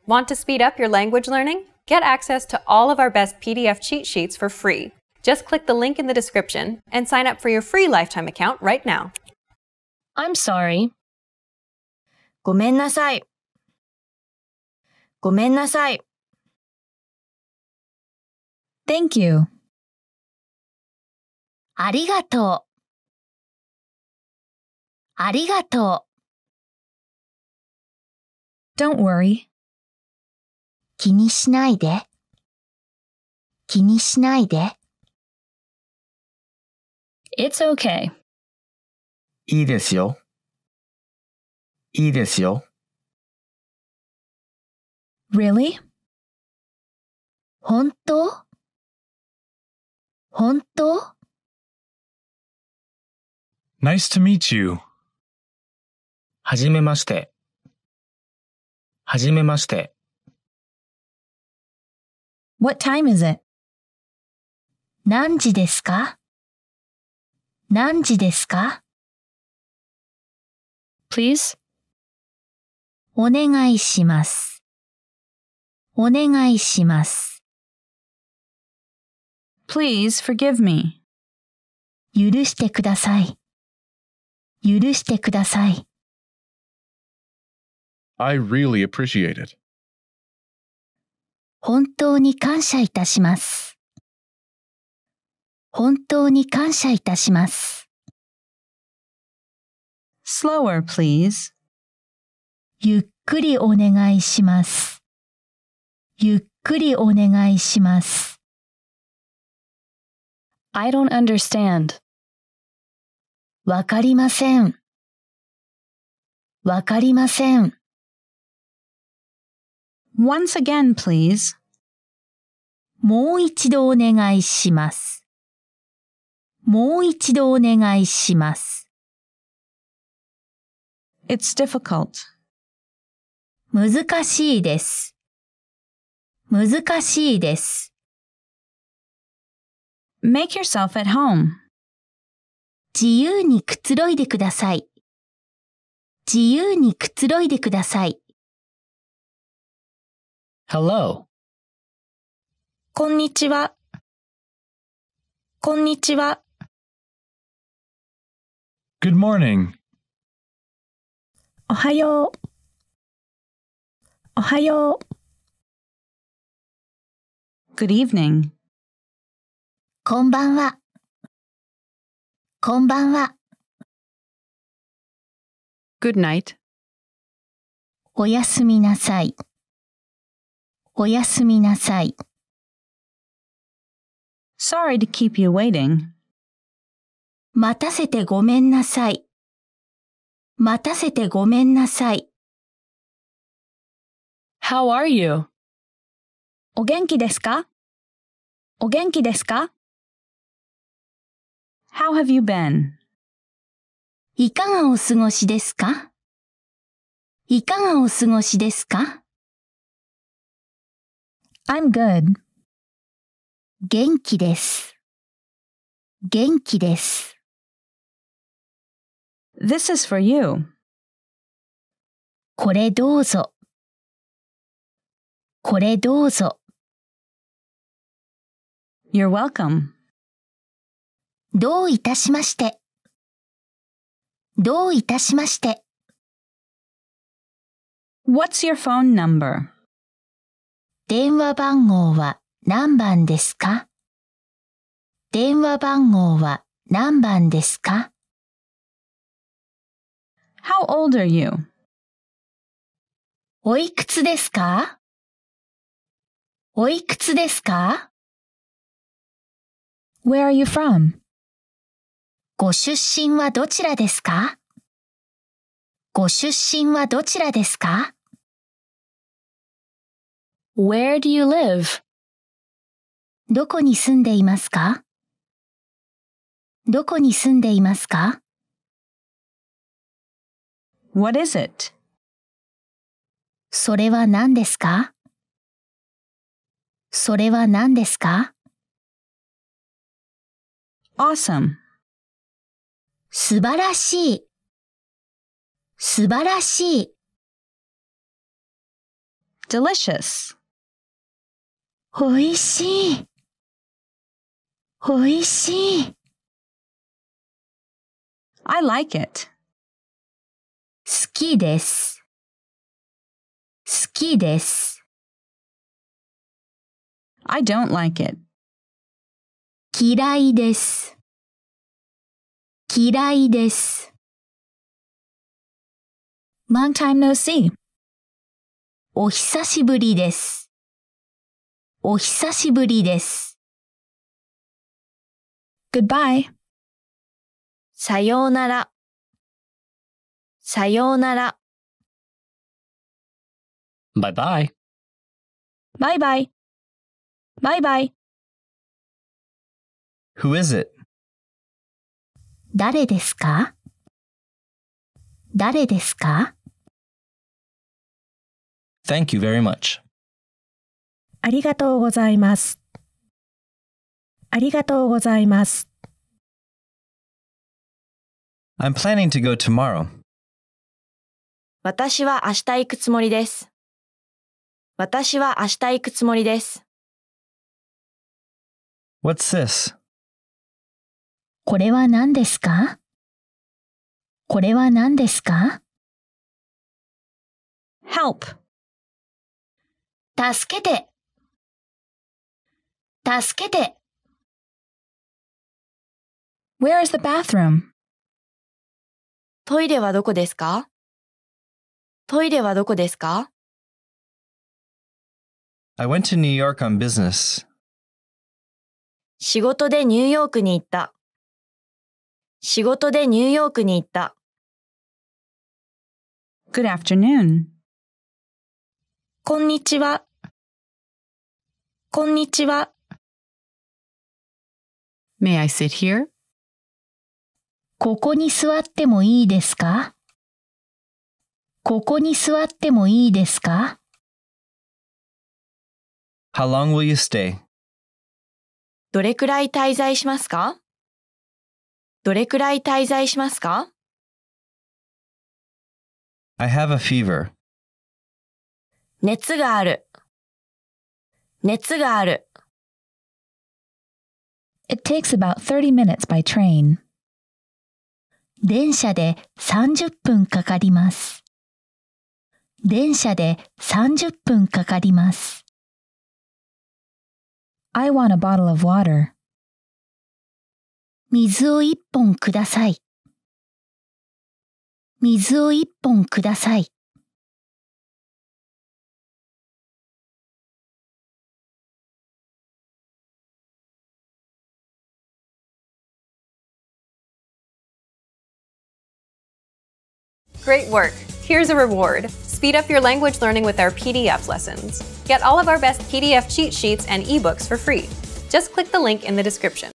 Want to speed up your language learning? Get access to all of our best PDF cheat sheets for free. Just click the link in the description and sign up for your free lifetime account right now. I'm sorry. ごめんなさい。ごめんなさい。Thank you. ありがとう。ありがとう。Don't worry. 気にしないで。気にしないで。It's okay. いいですよ。いいですよ。Really? 本当？本当？ Nice to meet you. はじめまして。はじめまして。What time is it? 何時ですか？何時ですか？ Please? お願いします。お願いします。Please forgive me. 許してください。許してください。I really appreciate it. 本当に感謝いたします。本当に感謝いたします。Slower, please. ゆっくりお願いします。ゆっくりお願いします。I don't understand. わかりません。わかりません。Once again, please. もう一度お願いします。もう一度お願いします。It's difficult. 難しいです。難しいです。Make yourself at home. 自由にくつろいでください。自由にくつろいでください。Hello. こんにちは。こんにちは。Good morning. おはよう。おはよう。Good evening. こんばんは。こんばんは。Good night. おやすみなさい。おやすみなさい。Sorry to keep you waiting. 待たせてごめんなさい。待たせてごめんなさい。How are you? お元気ですか？お元気ですか？ How have you been? いかがお過ごしですか？いかがお過ごしですか？ I'm good. 元気です。元気です。This is for you. これどうぞ。これどうぞ。You're welcome. どういたしまして。どういたしまして。What's your phone number? 電話番号は何番ですか？電話番号は何番ですか？ How old are you? おいくつですか？おいくつですか？ Where are you from? ご出身はどちらですか？ご出身はどちらですか？ Where do you live? どこに住んでいますか？どこに住んでいますか？ What is it? それは何ですか？それは何ですか？ Awesome. 素晴らしい。素晴らしい。delicious. おいしい。おいしい。I like it. 好きです。好きです。I don't like it. 嫌いです。嫌いです。Long time no see. お久しぶりです。お久しぶりです。Goodbye. さようなら。さようなら。Bye bye. Bye bye. Bye bye. Who is it? 誰ですか？誰ですか？ Thank you very much. ありがとうございます。ありがとうございます。I'm planning to go tomorrow. 私は明日行くつもりです。私は明日行くつもりです。What's this? これは何ですか？これは何ですか？ Help. 助けて。助けて。Where is the bathroom? トイレはどこですか？トイレはどこですか？ I went to New York on business. 仕事でニューヨークに行った。仕事でニューヨークに行った。Good afternoon. こんにちは。こんにちは。May I sit here? ここに座ってもいいですか？ここに座ってもいいですか？ How long will you stay? どれくらい滞在しますか？どれくらい滞在しますか？ I have a fever. 熱がある。熱がある。It takes about 30 minutes by train. 電車で30分かかります。電車で30分かかります。I want a bottle of water. 水を1本ください。水を1本ください。Great work! Here's a reward. Speed up your language learning with our PDF lessons. Get all of our best PDF cheat sheets and ebooks for free. Just click the link in the description.